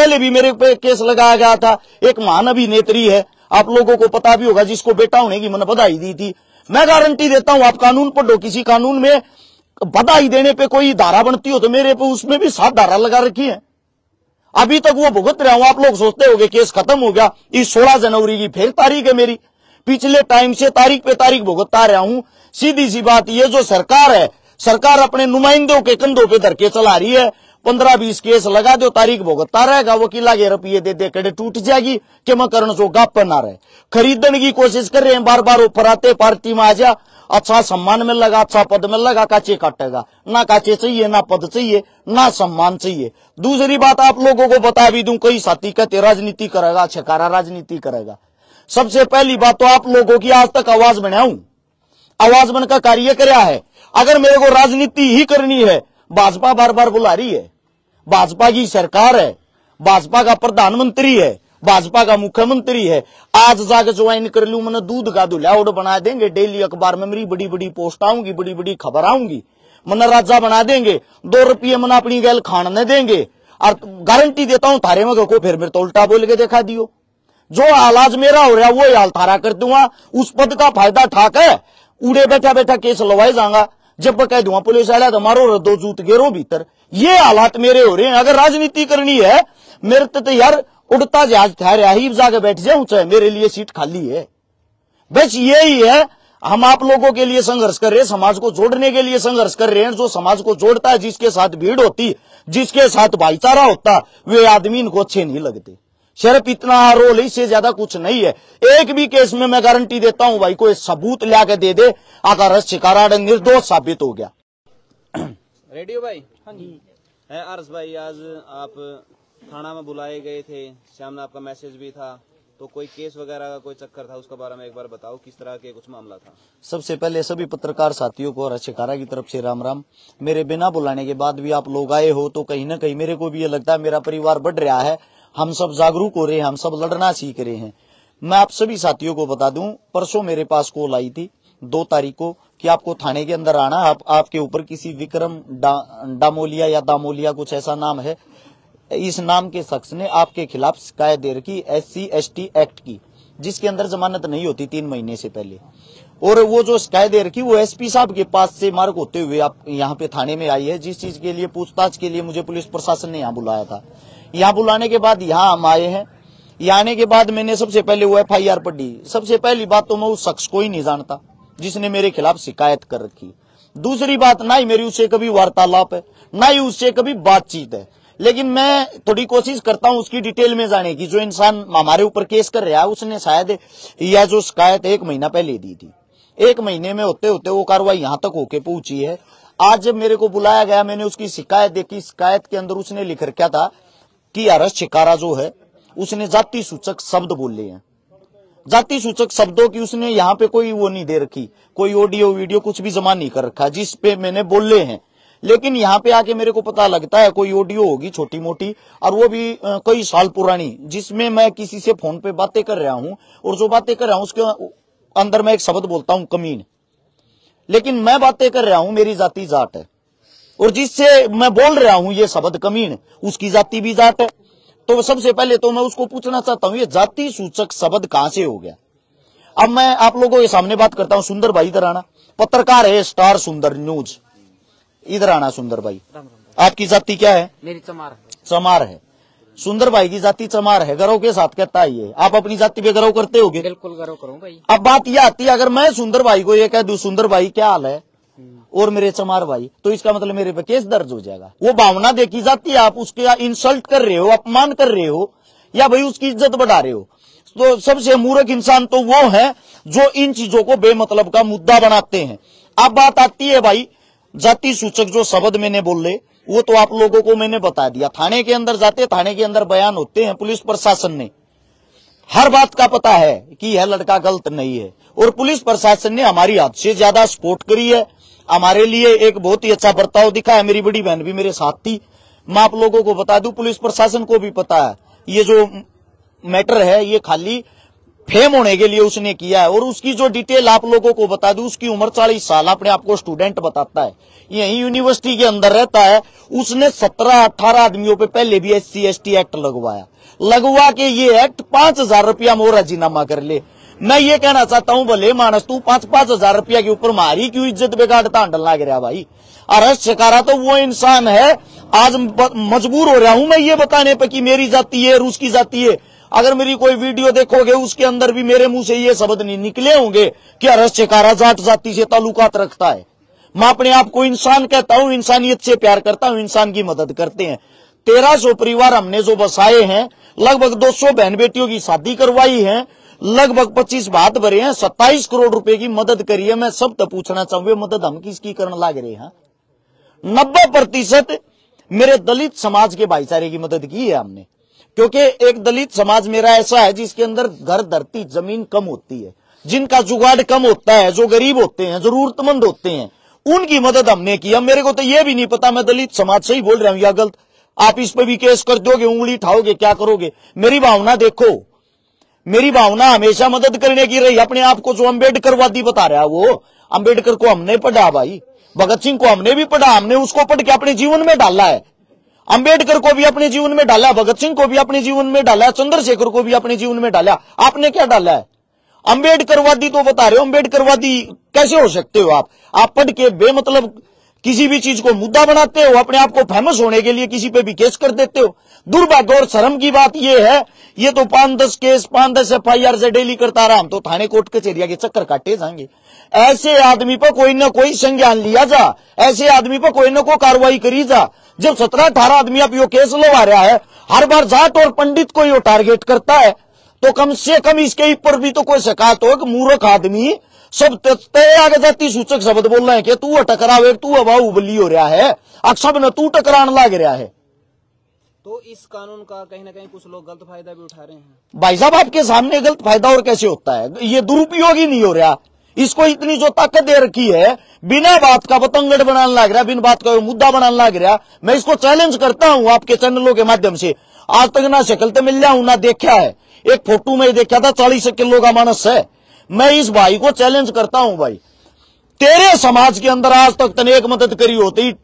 पहले भी मेरे पे केस लगाया गया था। एक महान अभिनेत्री है, आप लोगों को पता भी होगा, जिसको बेटा होने की मैंने बधाई दी थी। मैं गारंटी देता हूं, आप कानून पढ़ो, किसी कानून में बधाई देने पे कोई धारा बनती हो तो मेरे पे उसमें भी 7 धारा लगा रखी है। अभी तक वो भुगत रहा हूं। आप लोग सोचते होंगे केस खत्म हो गया। इस 16 जनवरी की फिर तारीख है मेरी। पिछले टाइम से तारीख पे तारीख भुगतता रहा हूं। सीधी सी बात, ये जो सरकार है, सरकार अपने नुमाइंदों के कंधों पे धर के चला रही है। 15-20 केस लगा दो, तारीख भुगतता रहेगा। वकीला के रुपये दे दे कड़े टूट जाएगी कि मैं करण जो गाप पर ना रहे। खरीदने की कोशिश कर रहे हैं, बार बार ऊपर आते, पार्टी में आ जा, अच्छा सम्मान में लगा, अच्छा पद में लगा, काचे काटेगा। ना काचे चाहिए, ना पद चाहिए, ना सम्मान चाहिए। दूसरी बात आप लोगों को बता भी दूं, कई साथी कहते राजनीति करेगा, छकारा राजनीति करेगा। सबसे पहली बात तो आप लोगों की आज तक आवाज बनाऊं, आवाज बनकर कार्य कराया है। अगर मेरे को राजनीति ही करनी है, भाजपा बार बार बुला रही है, भाजपा की सरकार है, भाजपा का प्रधानमंत्री है, भाजपा का मुख्यमंत्री है। आज जाकर ज्वाइन कर लूं, मैंने दूध का धुलाउड बना देंगे। डेली अखबार में मेरी बड़ी बड़ी पोस्ट आऊंगी, बड़ी बड़ी खबर आऊंगी, मैंने राजा बना देंगे। 2 रुपये मैंने अपनी गैल खाने देंगे। और गारंटी देता हूं, थारे में को फिर मेरे तो उल्टा बोल के दिखा दियो। जो आलाज मेरा हो रहा है वो हाल थारा कर दूंगा। उस पद का फायदा ठाक है, उड़े बैठा बैठा केस लवाए जाऊंगा। जब कह दूंगा पुलिस वाला तो मारो, 2 जूत गेरो भीतर। ये हालात मेरे हो रहे हैं। अगर राजनीति करनी है, मेरे तो यार उड़ता जहाज ठहरा ही जाके बैठ जाऊं, चाहे मेरे लिए सीट खाली है। बस यही है, हम आप लोगों के लिए संघर्ष कर रहे हैं, समाज को जोड़ने के लिए संघर्ष कर रहे हैं। जो समाज को जोड़ता है, जिसके साथ भीड़ होती, जिसके साथ भाईचारा होता, वे आदमी इनको अच्छे नहीं लगते। सिर्फ इतना रोल, इससे ज्यादा कुछ नहीं है। एक भी केस में मैं गारंटी देता हूं भाई, कोई सबूत लाके दे दे, अगर शिकारा निर्दोष साबित हो गया। रेडियो भाई, हाँ जी है अर्श भाई, आज आप थाना में बुलाए गए थे, सामने आपका मैसेज भी था, तो कोई केस वगैरह का कोई चक्कर था, उसके बारे में एक बार बताओ, किस तरह के कुछ मामला था। सबसे पहले सभी पत्रकार साथियों को और शिकारा की तरफ से राम राम। मेरे बिना बुलाने के बाद भी आप लोग आए हो, तो कहीं ना कहीं मेरे को भी ये लगता है मेरा परिवार बढ़ रहा है, हम सब जागरूक हो रहे हैं, हम सब लड़ना सीख रहे हैं। मैं आप सभी साथियों को बता दूं, परसों मेरे पास कॉल आई थी 2 तारीख को कि आपको थाने के अंदर आना, आपके ऊपर किसी विक्रम डामोलिया या दामोलिया कुछ ऐसा नाम है, इस नाम के शख्स ने आपके खिलाफ शिकायत दे रखी SC/ST एक्ट की, जिसके अंदर जमानत नहीं होती 3 महीने से पहले। और वो जो शिकायत दे रखी वो SP साहब के पास से मार्ग होते हुए आप यहाँ पे थाने में आई है, जिस चीज के लिए पूछताछ के लिए मुझे पुलिस प्रशासन ने यहाँ बुलाया था। यहाँ बुलाने के बाद यहाँ हम आए हैं। यहाँ आने के बाद मैंने सबसे पहले वो FIR पढ़ी। सबसे पहली बात तो मैं उस शख्स को ही नहीं जानता जिसने मेरे खिलाफ शिकायत कर रखी। दूसरी बात, ना ही मेरी उससे कभी वार्तालाप है, ना ही उससे कभी बातचीत है। लेकिन मैं थोड़ी कोशिश करता हूं उसकी डिटेल में जाने की। जो इंसान हमारे ऊपर केस कर रहा है, उसने शायद यह जो शिकायत 1 महीना पहले दी थी, 1 महीने में होते होते वो कार्रवाई यहां तक होके पहुंची है। आज जब मेरे को बुलाया गया, मैंने उसकी शिकायत देखी। शिकायत के अंदर उसने लिख रखा था कि अरश शिकारा जो है, उसने जाति सूचक शब्द बोले हैं। जाति सूचक शब्दों की उसने यहाँ पे कोई वो नहीं दे रखी, कोई ऑडियो वीडियो कुछ भी जमा नहीं कर रखा जिस पे मैंने बोले हैं। लेकिन यहाँ पे आके मेरे को पता लगता है कोई ऑडियो होगी छोटी मोटी, और वो भी कई साल पुरानी, जिसमें मैं किसी से फोन पे बातें कर रहा हूँ, और जो बातें कर रहा हूँ उसके अंदर मैं एक शब्द बोलता हूँ कमीन। लेकिन मैं बातें कर रहा हूँ, मेरी जाति जाट है, और जिससे मैं बोल रहा हूँ ये शब्द कमीन, उसकी जाति भी जाट है। तो सबसे पहले तो मैं उसको पूछना चाहता हूँ, ये जाति सूचक शब्द कहां से हो गया। अब मैं आप लोगों के सामने बात करता हूँ। सुंदर भाई इधर आना, पत्रकार है स्टार सुंदर न्यूज, इधर आना। सुंदर भाई, आपकी जाति क्या है? मेरी चमार है। चमार है। सुंदर भाई की जाति चमार है, गर्व के साथ कहता है ये। आप अपनी जाति पे गर्व करते होगे? बिल्कुल गर्व करूं भाई। अब बात यह आती है, अगर मैं सुंदर भाई को ये कह दूं सुंदर भाई क्या हाल है, और मेरे चमार भाई, तो इसका मतलब मेरे पे केस दर्ज हो जाएगा। वो भावना देखी जाती है, आप उसके इंसल्ट कर रहे हो, अपमान कर रहे हो, या भाई उसकी इज्जत बढ़ा रहे हो। तो सबसे मूर्ख इंसान तो वो है जो इन चीजों को बेमतलब का मुद्दा बनाते हैं। अब बात आती है भाई, जाति सूचक जो शब्द मैंने बोले वो तो आप लोगों को मैंने बता दिया। थाने के अंदर जाते, थाने के अंदर बयान होते हैं, पुलिस प्रशासन ने हर बात का पता है कि यह लड़का गलत नहीं है, और पुलिस प्रशासन ने हमारी हद से ज्यादा सपोर्ट करी है, हमारे लिए एक बहुत ही अच्छा बर्ताव दिखा है। मेरी बड़ी बहन भी मेरे साथ थी। मैं आप लोगों को बता दूं, पुलिस प्रशासन को भी पता है ये जो मैटर है ये खाली फेम होने के लिए उसने किया है। और उसकी जो डिटेल आप लोगों को बता दूं, उसकी उम्र 40 साल, अपने आप को स्टूडेंट बताता है, यही यूनिवर्सिटी के अंदर रहता है। उसने 17-18 आदमियों पे पहले भी SC/ST एक्ट लगवा के ये एक्ट 5,000 रुपया में राजीनामा कर ले। मैं ये कहना चाहता हूं, भले मानस तू 5-5 हजार रुपया के ऊपर मारी क्यों इज्जत बिगाड़ता हंडल लाग रहा भाई। अरेस्ट शिकारा तो वो इंसान है, आज मजबूर हो रहा हूं मैं ये बताने पर कि मेरी जाति है, रूस की जाति है। अगर मेरी कोई वीडियो देखोगे उसके अंदर भी मेरे मुंह से ये शब्द नहीं निकले होंगे कि अरेस्ट शिकारा जाट जाति से ताल्लुकात रखता है। मैं अपने आप को इंसान कहता हूं, इंसानियत से प्यार करता हूं, इंसान की मदद करते हैं। 1300 परिवार हमने जो बसाए हैं, लगभग 200 बहन बेटियों की शादी करवाई है, लगभग 25 भात भरे हैं, 27 करोड़ रुपए की मदद करी है। मैं सब तो पूछना चाहूंगा, मदद हम किसकी करने लग रहे हैं? 90% मेरे दलित समाज के भाईचारे की मदद की है हमने, क्योंकि एक दलित समाज मेरा ऐसा है जिसके अंदर घर धरती जमीन कम होती है, जिनका जुगाड़ कम होता है, जो गरीब होते हैं, जरूरतमंद होते हैं, उनकी मदद हमने की। मेरे को तो यह भी नहीं पता मैं दलित समाज से ही बोल रहा हूं या गलत। आप इस पे भी केस कर दोगे, उंगली उठाओगे, क्या करोगे? मेरी भावना देखो, मेरी भावना हमेशा मदद करने की रही। अपने आप को जो अम्बेडकरवादी बता रहा है, वो अम्बेडकर को हमने पढ़ा भाई, भगत सिंह को हमने भी पढ़ा, हमने उसको पढ़ के अपने जीवन में डाला है। अम्बेडकर को भी अपने जीवन में डाला, भगत सिंह को भी अपने जीवन में डाला, चंद्रशेखर को भी अपने जीवन में डाला। आपने क्या डाला है? अम्बेडकरवादी तो बता रहे हो, अम्बेडकरवादी कैसे हो सकते हो आप? आप पढ़ के बेमतलब किसी भी चीज को मुद्दा बनाते हो, अपने आप को फेमस होने के लिए किसी पे भी केस कर देते हो। दुर्भाग्य और शर्म की बात यह है, ये तो 5-10 केस 5-10 FIR से डेली करता रहा, हम तो थाने कोर्ट कचहरिया के चक्कर काटे जाएंगे। ऐसे आदमी पर कोई ना कोई संज्ञान लिया जा, ऐसे आदमी पर कोई ना कोई कार्रवाई करी जा। जब 17-18 आदमी अब यो केस लगा रहा है, हर बार जाट और पंडित को यो टारगेट करता है, तो कम से कम इसके ऊपर भी तो कोई शिकायत हो कि मूर्ख आदमी सब तय आगे जाती सूचक शब्द बोल रहे हैं कि तू टकरावे, तू बाहुबली हो रहा है, अक्सर न तू टकराने लग रहा है। तो इस कानून का कहीं ना कहीं कुछ लोग गलत फायदा भी उठा रहे हैं। भाई साहब, आपके सामने गलत फायदा और कैसे होता है? ये दुरुपयोग ही नहीं हो रहा। इसको इतनी जो ताकत दे रखी है, बिना बात का बतंगड़ बनाने लग रहा, बिना बात का मुद्दा बनाने लग रहा। मैं इसको चैलेंज करता हूं आपके चैनलों के माध्यम से। आज तक ना शक्ल तो मिल जाऊं ना देखा है, एक फोटो में देखा था 40 किलो का मानस है। मैं इस भाई को चैलेंज करता हूं, भाई तेरे समाज के अंदर आज तक तने एक मदद करी होती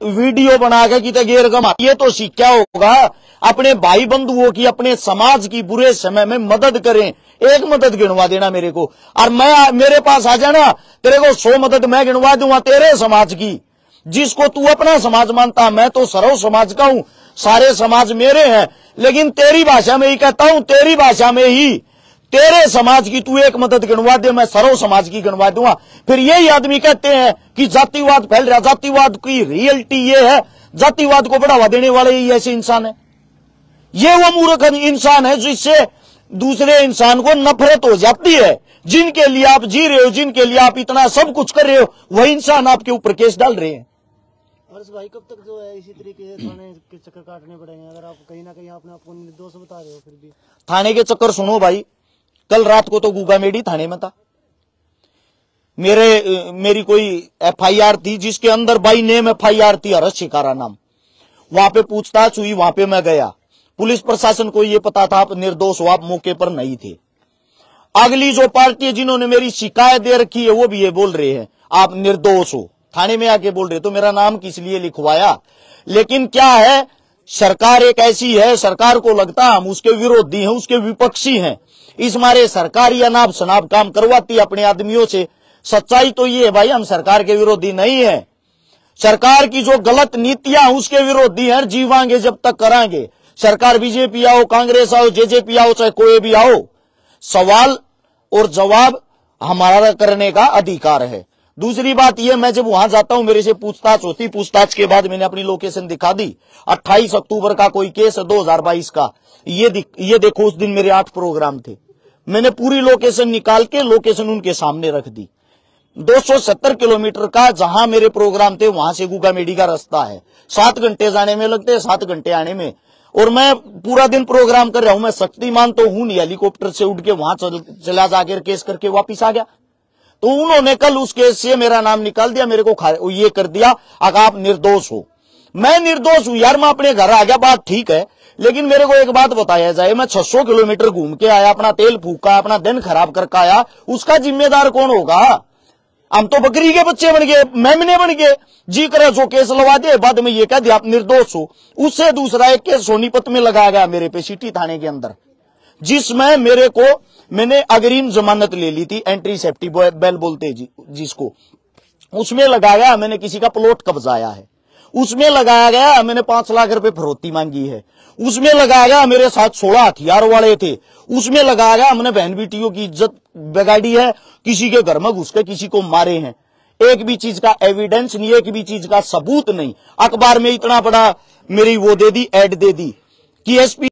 वीडियो बना के कि गेर गमा, ये तो सीखा होगा अपने भाई बंधुओं की, अपने समाज की बुरे समय में मदद करें। एक मदद गिनवा देना मेरे को, और मैं मेरे पास आ जाना, तेरे को 100 मदद मैं गिनवा दूंगा तेरे समाज की, जिसको तू अपना समाज मानता। मैं तो सर्व समाज का हूं, सारे समाज मेरे हैं, लेकिन तेरी भाषा में ही कहता हूं, तेरी भाषा में ही तेरे समाज की तू एक मदद गिनवा दे, मैं सर्व समाज की गिनवा दूंगा। फिर यही आदमी कहते हैं कि जातिवाद फैल रहा। जातिवाद की रियलिटी ये है, जातिवाद को बढ़ावा देने वाले ही ऐसे इंसान है। ये वो मूर्ख इंसान है जिससे दूसरे इंसान को नफरत हो जाती है। जिनके लिए आप जी रहे हो, जिनके लिए आप इतना सब कुछ कर रहे हो, वही इंसान आपके ऊपर केस डाल रहे हैं। हर्ष भाई, कब तक जो है इसी तरीके से थाने के चक्कर काटने पड़ेंगे? अगर आप कहीं ना कहीं आपने आपको निर्दोष बता रहे हो, फिर भी थाने के चक्कर सुनो भाई, कल रात को तो गुगामेडी थाने में था। मेरी कोई FIR थी जिसके अंदर बाई नेम FIR थी, हर्ष शिकारा नाम। वहां पे पूछताछ हुई, वहां पे मैं गया। पुलिस प्रशासन को यह पता था आप निर्दोष हो, आप मौके पर नहीं थे। अगली जो पार्टी है जिन्होंने मेरी शिकायत दे रखी है, वो भी ये बोल रहे हैं आप निर्दोष हो, थाने में आके बोल रहे। तो मेरा नाम किस लिए लिखवाया? लेकिन क्या है, सरकार एक ऐसी है, सरकार को लगता हम उसके विरोधी हैं, उसके विपक्षी हैं, इस मारे सरकार या नाप शनाप काम करवाती अपने आदमियों से। सच्चाई तो ये है भाई, हम सरकार के विरोधी नहीं है, सरकार की जो गलत नीतियां उसके विरोधी हैं, जीवांगे जब तक करांगे। सरकार बीजेपी आओ, कांग्रेस आओ, जेजेपी आओ, चाहे कोई भी आओ, सवाल और जवाब हमारा करने का अधिकार है। दूसरी बात यह, मैं जब वहां जाता हूं मेरे से पूछताछ होती, पूछताछ के बाद मैंने अपनी लोकेशन दिखा दी। 28 अक्टूबर का कोई केस है 2022 का, ये देखो, उस दिन मेरे 8 प्रोग्राम थे। मैंने पूरी लोकेशन निकाल के लोकेशन उनके सामने रख दी। 270 किलोमीटर का जहां मेरे प्रोग्राम थे वहां से गुगामेडी का रास्ता है। 7 घंटे जाने में लगते हैं, 7 घंटे आने में। और मैं पूरा दिन प्रोग्राम कर रहा हूं। मैं शक्तिमान तो हूं नहीं, हेलीकॉप्टर से उड़ के वहां चला जाकर केस करके वापिस आ गया। तो उन्होंने कल उस केस से मेरा नाम निकाल दिया, मेरे को ये कर दिया अगर आप निर्दोष हो। मैं निर्दोष हूं यार, मैं अपने घर आ गया, बात ठीक है। लेकिन मेरे को एक बात बताया जाए, मैं 600 किलोमीटर घूम के आया, अपना तेल फूका, अपना दिन खराब करके आया, उसका जिम्मेदार कौन होगा? हम तो बकरी के बच्चे बन गए, मेमने बन गए। जी करे जो केस लगा दे, बाद में ये कह दिया आप निर्दोष हो। उससे दूसरा एक केस सोनीपत में लगाया गया मेरे पे, सिटी थाने के अंदर, जिसमें मैंने अग्रिम जमानत ले ली थी, एंट्री सेफ्टी बेल बोलते जिसको, उसमें लगाया मैंने किसी का प्लॉट कब्जाया है, उसमें लगाया गया मैंने 5 लाख रुपए फरोती मांगी है, उसमें लगाया गया मेरे साथ 16 हथियार वाले थे, उसमें लगाया गया हमने बहन बेटियों की इज्जत बिगाड़ी है, किसी के घर में घुस के किसी को मारे हैं। एक भी चीज का एविडेंस नहीं, एक भी चीज का सबूत नहीं। अखबार में इतना बड़ा मेरी वो दे दी, एड दे दी कि एसपी